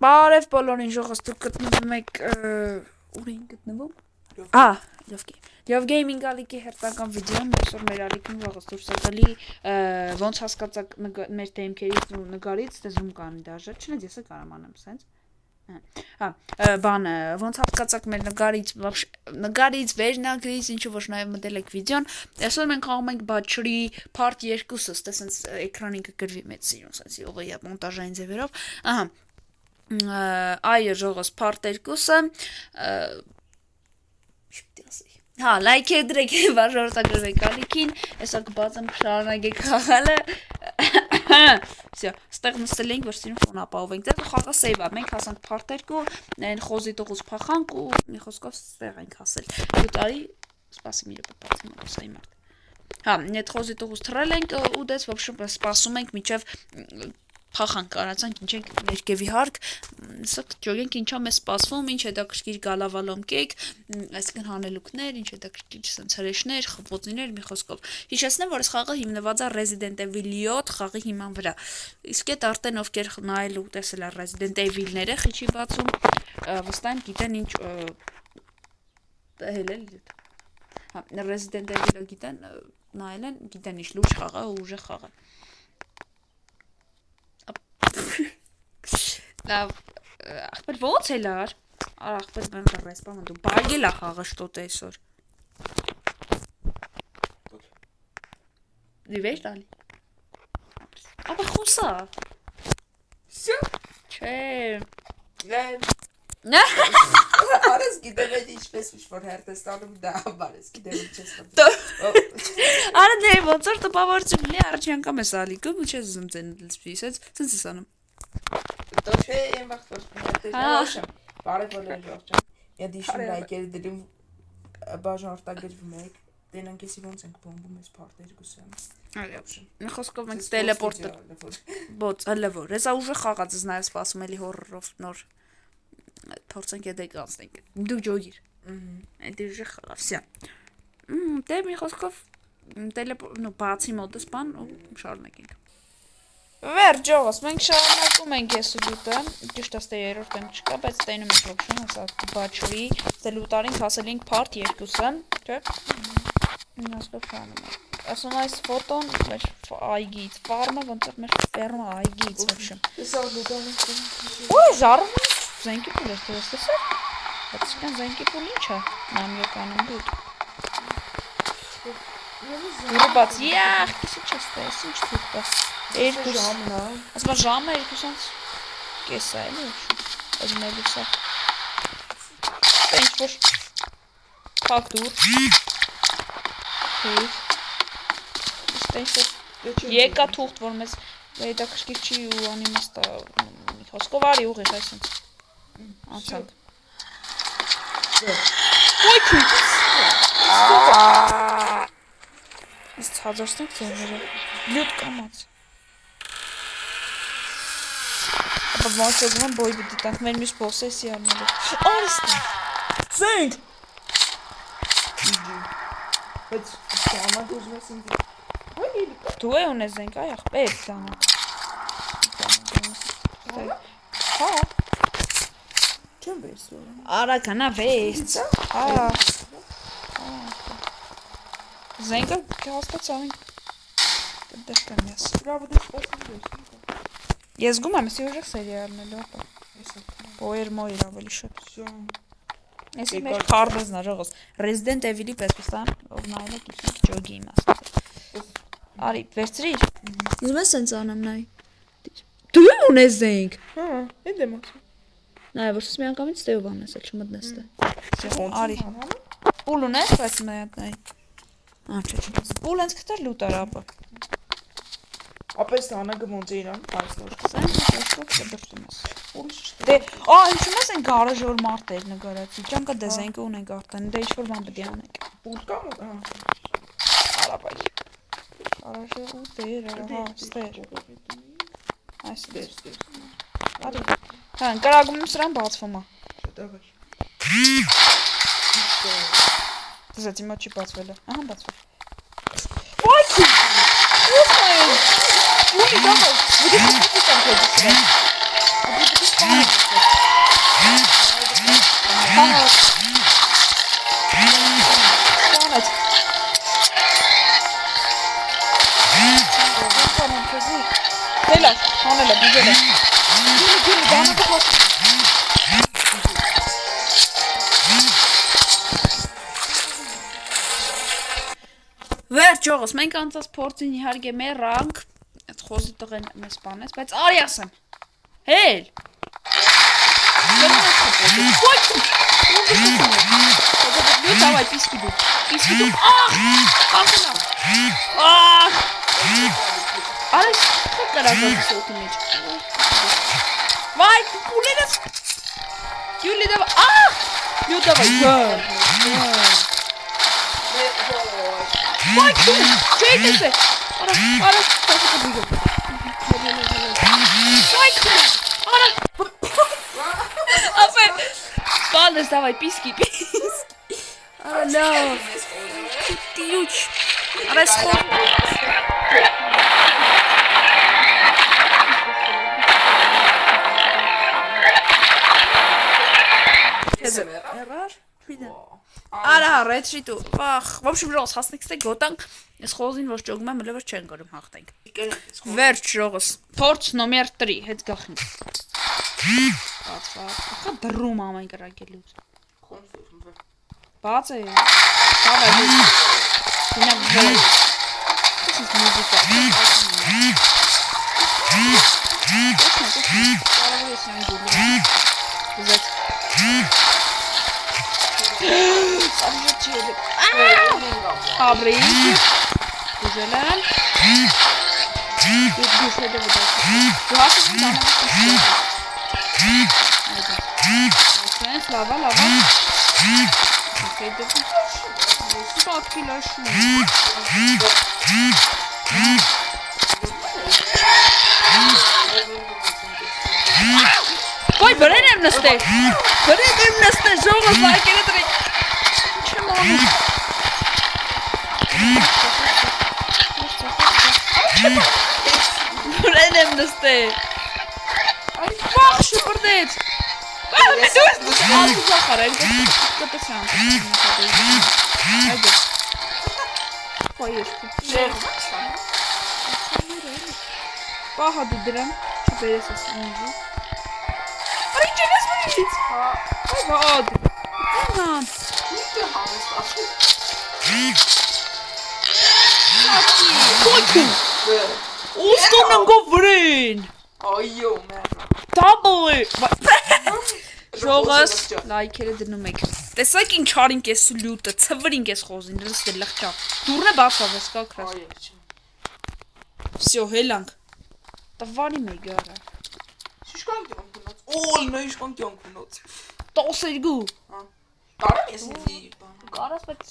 Բարև բոլորին ժողովուրդ, դուք գտնվում եք ուր են գտնվում? Լով Gaming ալիքի հերթական վիդեոն, այսօր մեր ալիքին ժողովուրդ դուրս եկալի ոնց հասկացաք մեր դեմքերից ու նկարից, դե զում կանի դաժե, չնայած ես կարամ անեմ սենց։ Բանը, ոնց հասկացաք մեր նկարից, վերնագրից, ինչու ոչ նաև մտել եք վիդեոն, այսօր մենք խաղում ենք Butchery Part 2-ը, ստե սենց էկրանին կգրվի մեծ սիրուն, սենց ողի մոնտաժային ձևերով, այո ժողովուրդ Part 2-ը, լայք դրեք վարժորդագրվեք ալիքին, այսօր կբացեմ կշարունակեք խաղալը, ստեղ նստել ենք, որ սիրուն ֆոն ապահովենք, դեռ խաղը սեյվ է, մենք հասանք Part 2, այն խոզի տողուց փախանք ու մի խոսքով ստեղ ենք հասել, ուտարի, սպասի մի րոպե բացեմ ոսայի մարդ, այդ խոզի տողուց թռել ենք ու դες սպասում ենք մինչև փախանք կարացանք, ինչ ենք ներքևի հարկ, սա ջոգենք ինչա մեզ սպասվում, ինչ հետաքրքիր գալավալոմ կեկ, այսինքն հանելուկներ, ինչ հետաքրքիր սենց հրեշներ, խփոծիներ, մի խոսքով։ Հիշեցնեմ, որ այս խաղը հիմնված է Resident Evil 7 խաղի հիման վրա։ Իսկ այդ արդեն ովքեր նայել ու տեսել են Resident Evil-ները, խիչի բացում, վստահ եմ գիտեն ինչ հելել Resident Evil-ը գիտեն, նայել են, գիտեն ինչ լուրջ խաղ է ու ուժեղ խաղ է։ Լավ, ախպեր ոնց էլ ար, ախպեր բան ռեսպամ դու բայել է խաղը շտոտ այսօր։ Դիվեր տալի։ Ապա խոսա։ Всё։ Չէ։ Արես գիտեմ այդ ինչպես ինչ-որ հերթեստանում դա բարես գիտեմ ինչ ես տա։ Արա դե ոնց որ տպավորություն լի առաջի անգամ ես ալիքում ու չես զում ցենել սպիսեց, ցենց ես անում։ Դա չէ այն վաղ որ շփոթեմ։ Բարև բոլորին ողջույն։ Եդ իշում լայքերը դրում բաժանորդագրվում եք։ Տենանք էսի ոնց ենք բոմբում այս Part 2-ը։ Այո։ Մի խոսքով մենք տելեպորտը բոց հլվոր։ Հեսա ուժը խաղած ես նաև սպասում էլի հորրով նոր փորձենք եդեք անցնենք։ Դու ջոգիր։ Այդ ուժը խաղավ, վсё։ Դե մի խոսքով բացի մոտս բան ու շարունակենք։ Վերջովս, մենք շարունակում ենք ես ու դուտը, ճիշտ աստ երրորդ տեղ չկա, բայց տենում ենք ոբշն, հեսա Butchery, դելուտարին հասել ենք Part 2-ը, չէ՞։ Նասկով շարունակում ենք։ Ասում այս ֆոտոն մեր այգից, ֆարմը ոնց որ մեր ֆերմա այգից ոբշն։ Հեսա լուտարին։ Ոյ, ժարվում զենքի պուլ ես դու տեսա։ Բացիկան զենքի պուլ ինչ է։ Նամյոկանում դուտ։ Ուրբաց, յախ, քիչ չստես, ինչ դուտա։ Երկու ժամն է։ Ասում ժամը 2-ից կես է, էլի։ Այս մելուսա։ Ինչ որ ֆակտուր։ Հեյ։ Ստենսը եկա թուղթ, որ մեզ հետաքրքիր չի ու անիմաստ է։ Մի խոսքով արի ուղիղ այսինքն։ Անցանք։ Ոյ քիչ։ Ես ցածրացնենք ձևերը։ Լյուտ կամած։ Ապա ոնց որ բոյ դիտի տանք մեր միշտ բոսեսի արնելու։ Արստա։ Զենք։ Բայց ճամա դուզում ես ինձ։ Դու ունես զենք, այ ախպեր դանակ։ Հա։ Չեմ վերսում։ Արա կանա վես։ Հա։ Զենքը հաստացան։ Դեռ ես։ Բրավո դու սպասում ես։ Ես գում եմ սիրուժեք սերիալնելու ապա։ Բոյեր մոյր ավելի շատ։ Էսի մեր քարտեզն է ժողոս։ Resident Evil-ի պես պստան, ով նայել է գիտի ջոգի իմաստ։ Արի, վերցրիր։ Ուզում ես սենց անեմ նայ։ Դու ունես զենք։ Հա, այդ եմ ասում։ Նայ, որ ես մի անգամից ստեով անես, էլ չմտնես դե։ Արի։ Պուլ ունես, բայց նայ։ Չէ։ Պուլ հենց կտար լուտար ապա։ Ապես տանագը ոնց է իրան, այսօր։ Սենց շոշկով կդրտում ես։ Դե, ինչու՞ ես այն գարաժը որ մարտեր նկարացի։ Ճանկա դե զենքը ունենք արդեն, դե ինչ-որ բան պետք է անենք։ Պուլ կա, հա։ Արա բայ։ Գարաժը ու դեր, հա, ստեր։ Այս դեր։ Արի։ Հա, կրագում եմ սրան բացվում է։ Դավայ։ Դզեցի մոտ չի բացվել է։ Ահա բացվել։ Ոյ! Ուի, դավայ։ Դու դու Հանել է, բուժել է։ Գյունի, բանակը հոտ։ Վերջ ողս, մենք անցած փորձին իհարկե մեռանք, այդ խոզի տղեն մեզ սպանեց, բայց արի ասեմ, հել, давай, писки դու, արես, խոտ նրազորի սոտի մեջ, վայ, կուլերս, Յուլի դավայ, յու դավայ, Vay şey neyse. Ara. Vay ara. Aferin. Baldes давай писки. Ara no. Тиюч. Ara сход. Error. Արա, ռեդշիտու, վախ, в общем, ժողս, հասնեք ստե գոտանք, ես խոզին ոչ ճոգում եմ, լվր չեն գորում հաղթենք։ Վերջ ժողս, փորձ նոմեր 3, հետ գախինք։ Ախա դրում ամայն կրակելուց։ Բաց է, հավա դու, դինակ վեր։ This is music. Abri. Güzel. Du hast es dann lava. Okay, das ist Sport gelöschen. Boy, berenem naste. Zoals like in het ring. Berenem naste. Ay, fuck, super dit. Waarom doe je het? Alles zakken. Dat is aan. Baha duduram. Şüphesiz oldu. Arayınca nasıl bir Ay vad? Lan. Koyun. Ostonun govrin. Ayyo man. Double. Ժողս լայքերը դնում եք։ Տեսակ ինչ արինք ես լյուտը, ցվրինք ես խոզին, դրս դե լղճա։ Դուրն է բացավ, ես կա քրաս։ Всё, հելանք։ Տվանի մեգարա։ Շիշկան կյանքունոց։ Օլ, նա իշկան կյանքունոց։ 12։ Կարամ ես ինձի բան։ Կարաս, բայց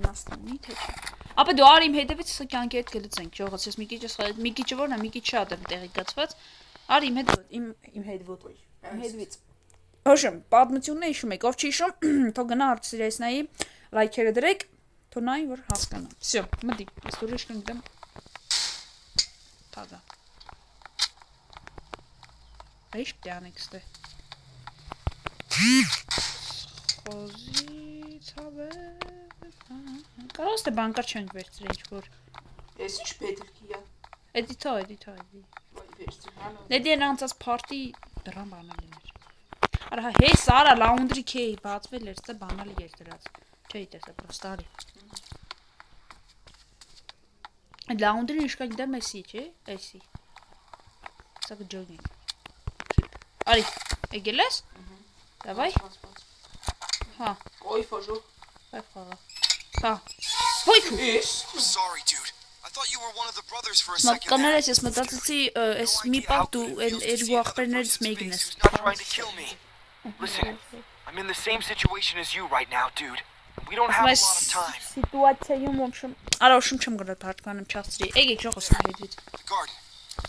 իմաստանի թե չէ։ Ապա դու արի իմ հետևից սա կյանքի հետ գլծենք, ժողս, ես մի քիչը որն է, մի քիչ շատ եմ տեղի գացված։ Արի իմ հետևոտ։ Իմ հետևից։ Հոշեմ, պատմությունն է իշում եք, ով չի իշում, թող գնա արցիրեսնայի, լայքերը դրեք, թող նայի, որ հասկանա։ Всё, մտի, ես ուրիշ կնգդեմ։ Թագա։ Այշ պտյանեք ստե։ Խոզի ցավե։ Կարող ստե բանկար չենք վերցրել ինչ-որ։ Ես ինչ պետրքի է։ Էդիթա։ Նեդի անցած պարտի դրան բանալի էր։ Արա հեյ Սարա լաունդրի քեյ բացվել էր, սա բանալի էր դրած։ Չէի տեսա, պրոստա արի։ Այդ լաունդրին իշկա գիտեմ էսի, չէ՞, էսի։ Սա կջոգի։ Արի, եկել ես։ Давай։ Հա։ Ոյ ֆոժո։ Բայ խաղա։ Հա։ Ոյ։ Sorry, dude. I thought you were one of the brothers for a second. Մատկաներս ես մտածեցի, էս մի պահ դու երկու ախպերներից մեկն ես։ Trying to kill me. Listen, I'm in the same situation as you right now, dude. We don't have a lot of time. Սիտուացիայում ոմշում։ Արա ոմշում չեմ գնալ բարկանում չացրի։ Եկեք ժողս հետից։ The garden.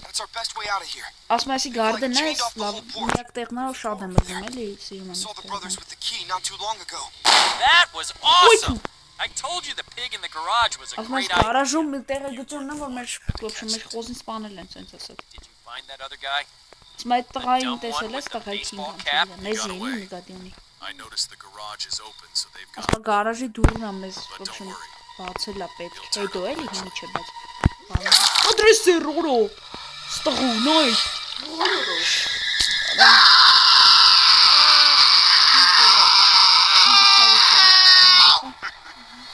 That's our best way out of here. Ասում ես գարդենն է, լավ, միակ տեղնարով շատ եմ բռնում էլի, սիրում եմ։ Saw the brothers with the key not too long ago. That was awesome. I told you the pig in the garage was a Ասում ես great idea. գարաժում մի տեղը գծորն է, որ մեր խոզին սպանել են, սենց ասած։ Did you find that other guy? Իսկ այդ տղային տեսել ես, տղայքին կանցել, նեզի էլի նկատի ունի։ I noticed the garage is open, so they've Ասա գարաժի դուրն է մեզ, ոչ բացել է պետք, հետո էլի հիմի չէ, բայց։ Ադրեսը ռորո։ Ստղու, նոյ։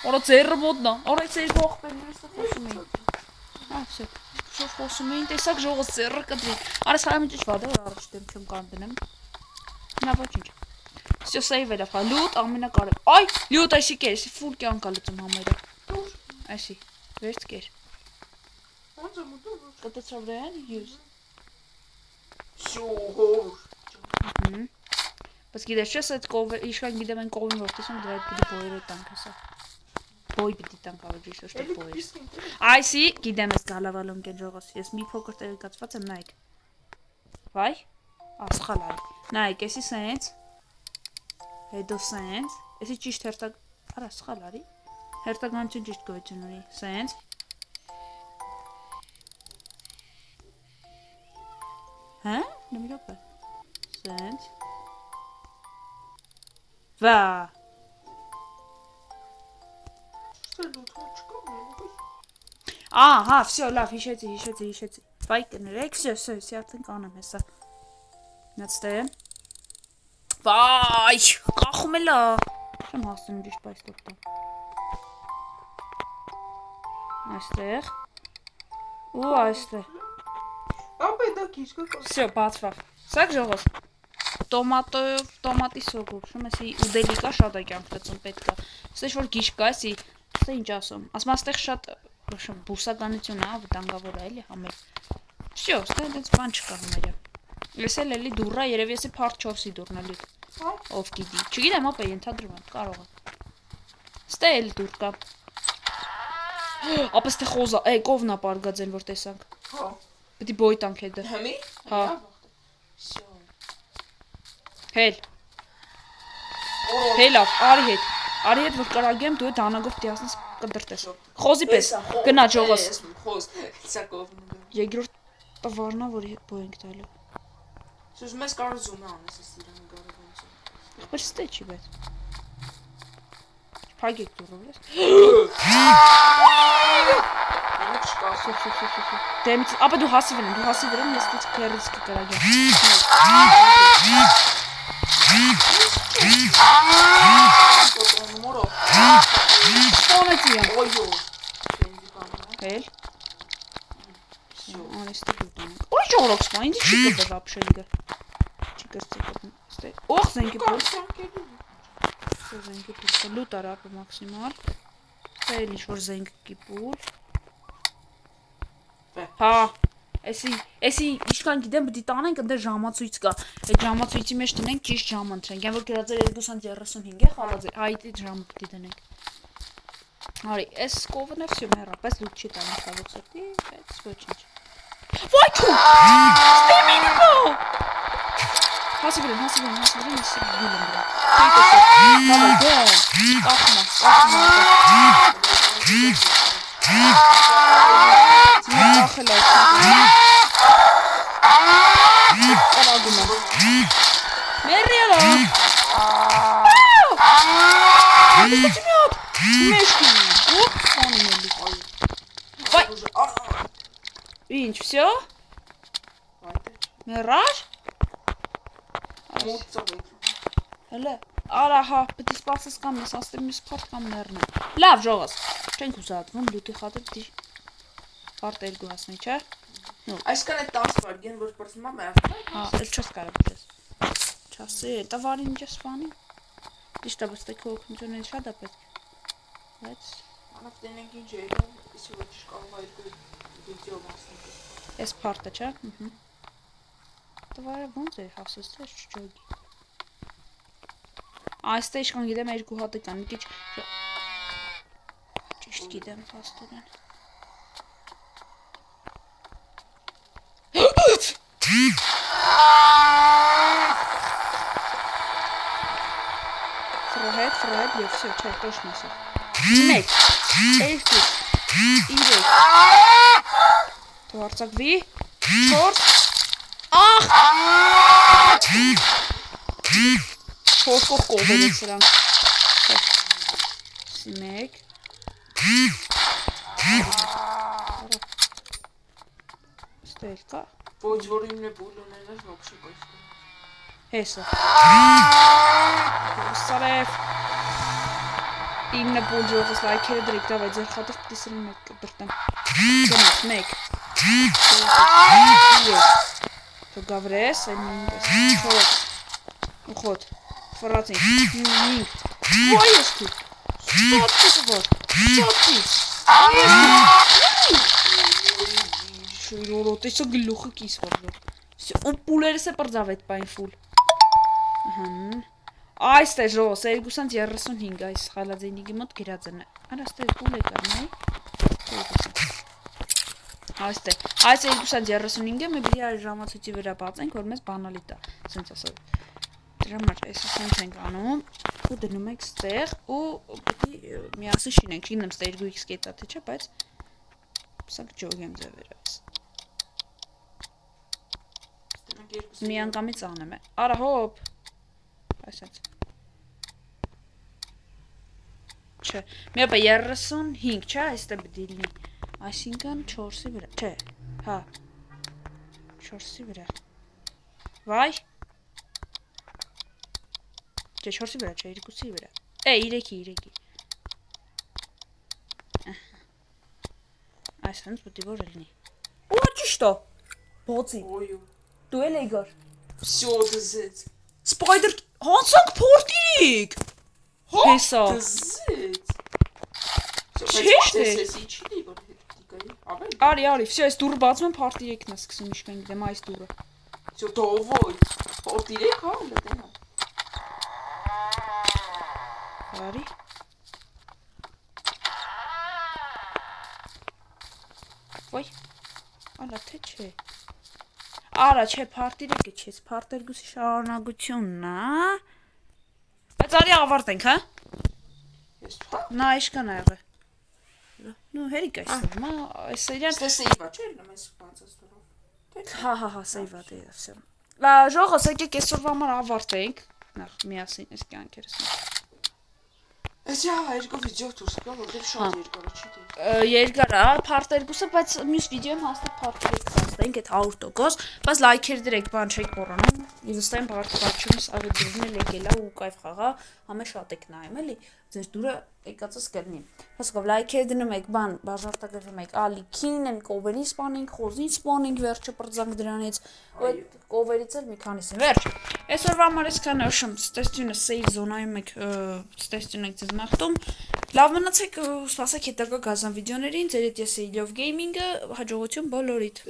Օրա ձերը մոտնա, օրա ձեր ողբերն էստը խոսում էին։ Всё, շուտ խոսում էին, տեսակ ժողոց ձերը կտրի։ Արես հարամի ճշվա, դե որ առաջ դեմ չեմ կանտնեմ։ Նա ոչինչ։ Всё սեյվել է, լուտ ամենակարևոր։ Այ, լուտ այսի կեր, այսի ֆուլ կյանք է լուծում համերը։ Այսի, վերջ կեր։ Կտեցավ դեն, յուզ։ Շուհոր։ Բայց գիտես չես այդ կովը, իշկան գիտեմ են կովին որ տեսում դրա այդ պիտի բոյրը տանք հեսա։ Բոյ պիտի տանք ավելի շոշ թե բոյր։ Այսի, գիտեմ ես գալավալում կեն ժողոս, ես մի փոքր տեղեկացված եմ նայք։ Վայ, ասխալ արի։ Նայք, եսի սենց, հետո սենց, եսի ճիշտ հերտակ, արա սխալ արի, հերտականություն ճիշտ գոյություն ունի, սենց, հա, նմիրոպ է, սենց, վա, Ահա, всё, լավ, հիշեցի։ Վայ կներեք, всё, ես արդեն կանեմ հեսա։ Նստեմ։ Վայ, կախում է լա։ Չեմ հասնում ճիշտ բայց տոկտա։ Այստեղ։ Ու այստեղ։ Ապա դա քիչկա կոս։ Всё, բացվավ։ Սակ ժողոս։ Տոմատի սոկով, շում էսի ուդելիկա շատ է կյանք լծում պետք է։ Ստեղ որ գիշ կա, էսի, ստեղ ինչ ասում։ Ասում աստեղ շատ բուսականություն է, վտանգավոր է, էլի համել։ Всё, ստեղ դից բան չկա համարյա։ Ես էլի դուռա, երևի էսի փարտ 4-ի դուռն է լույթ։ Ով գիտի։ Չգիտեմ, ապա ենթադրում եմ, կարող է։ Ստեղ էլի դուռ կա։ Ապա ստեղ խոզա, կովնա պարգածել, որ տեսանք։ Հա։ Պետք է բոյ տանք հետը։ Համի։ Հա։ Всё։ Հել։ Հելավ, արի հետ որ կարագեմ դու այդ անագով դիասնես կդրտես։ Խոզի պես, գնա ժողոս։ Խոզ, սա կովն։ Երկրորդ տվարնա, որի հետ բոյ ենք տալու։ Սուս մեզ կարող զում անես ես իրան կարողություն։ Եղբեր ստե չի բայց։ Փագեք դուրով ես։ Դեմից, ապա դու հասի վրան, ես դից քերից կկրագեմ։ Սպոնեցի եմ։ Օյո։ Հել։ Անեստի դուտանք։ Ո՞ր ժողրոք սպան, ինձ չի կպե վապշե լիգը։ Չի կրծի կպն։ Օղ զենքի պուլ։ Զենքի պուլ, լուտ արապը մաքսիմալ։ Էլ ինչ-որ զենքի պուլ։ Հա, էսի իշկան գիտեմ բդի տանենք ընդեր ժամացույց կա։ Այդ ժամացույցի մեջ տնենք ճիշտ ժամ ընտրենք։ Են որ գրած է 2:35 է խաղաձ է, այդ ժամը պդի տնենք։ Արի, էս կովն է всё մեռապես լուտ չի տանում ցավոք սրտի, բայց ոչինչ։ Վայ քու։ Ստեմինիկո։ Հասի վրան, ես գուլեմ դրա։ Մամա գոն։ Ախմա։ Ախելա։ Արագումա։ Մերիալա։ Մեշկի, ոք սանում էլի։ Վայ, ինչ, всё? Մերար? Հելը, արա հա, պտի սպասես կամ ես աստեմ միս պարտ կամ մերնեմ։ Լավ ժողոս, չենք ուզատվում, լուտի խատը պտի պարտ էլգու հասնի, չէ? Այսքան է 10 վարգեն, որ պրծմա մեղ։ Հա, էլ չես կարապ ես։ Չասի, տավարին ջես վանի։ Իշտա բստե քո օգնությունից շատ է պետք։ Բայց Անավ տենենք ինչ է, իսի ոչ կարող երկու վիդեո մասնիկ։ Էս պարտը, չէ? Տվարը ոնց է հասես, թե չջոգի։ Այստե իշկան գիտեմ երկու հատը կան, մի քիչ ճիշտ գիտեմ փաստորեն։ Ֆրոհեդ, եւ всё, չէ, точно всё։ Մեկ, երկու, 3, թվարցակվի, 4, ախ, 4 կողքով են սրանք, մեկ, Ստել կա։ Ոչ որ իմն է բուլ ունենար ոբշե բայց։ Հեսա։ Սարև։ Ինը բուլջովս լայքերը դրեք, դավայ ձեր խատր պտիսրին մեկ դրտեմ։ Գնաց, մեկ։ Թո գավրես, այն ինպես, չորոք, ուխոտ, վրացին, նինք, վայ ես թու, ստատի զվոր, ստատի, շույրորոտ, էսո գլուխը կիս վարդոր, ու պուլերս է պրձավ էտ պայն ֆուլ, այս տե ժոս, 235, այս խալաձենիգի մոտ գրածն է, արաս տե պուլ է կարնայ, Այստե, այս 235-ը մի բիդի այր ժամացույցի վրա բացենք, որ մեզ բանալի տա, սենց ասով, դրա մար, այս սենց ենք անում, ու դնում ենք ստեղ, ու բիդի միասի շինենք, շինեմ ստե 2x կետա, թե չէ, բայց սանք ճոգ եմ ձևեր այս, մի անգամից անեմ է, արա հոպ, այսենց, չէ, մի ապա 35, չէ, այստե բիդի լինի, Այսինքն 4-ի վրա, չէ, հա, 4-ի վրա, վայ, չէ, 4-ի վրա, չէ, 2-ի վրա, 3-ի, այս հենց բուտի որ էլնի, ու ճիշտո, բոցի, դու էլ էգար, Всё, դզեց, սպայդր, հանցանք պորտիրիք, հեսա, դզեց, Չիշտ է։ Արի, վсё, այս դուրը բացում եմ պարտիրեքն է սկսում իշկան գիտեմ այս դուրը։ Всё, դովոյ, պորտիրեք, հա, լտենա։ Արի։ Ոյ, ալա թե չէ։ Արա, չէ, պարտիրեկը չես, պարտերգուսի շարունակությունն է։ Բայց արի ավարտենք, հա։ Նա իշկան ա եղե։ Ну, հերիք այստեղ, մա, այս իրան... Ստե սեյվա, չէր նմ այս բանցած դրով։ Հա, սեյվա դե, վсё։ Ժողոս, եկեք այսօրվա համար ավարտենք, նախ միասին այս կյանքերս։ Այս հա, երկու վիդեո դուրս գա, որտեղ շատ երկար է, չի դե։ Երկար է, part 2-ը, բայց մյուս վիդեոյում հաստատ part 3 կստենք, այդ 100%, բայց լայքեր դրեք, բան չեք մոռանում, ես ստեմ բարդությունս ավելի դուրն էլ եկել է ու կայֆ խաղա, համե շատ եք նայում, էլի, ձեր դուրը եկածս կլինի։ Հասկով լայքեր դնում եք, բան, բաժարտագրվում եք, ալիքին են, կովերի սպանենք, խոզին սպանենք, վերջը պրձանք դրանից, ու այդ կովերից էլ մի քանիսին, վերջ։ Այսօրվա համար այսքան նշում, ստեսությունը save զոնայում եք, ստեսություն եք ձեզ մաղթում, լավ մնացեք, սպասեք հետագա գազան վիդեոներին, ձեր հետ ես էի Love Gaming-ը, հաջողություն բոլորիդ։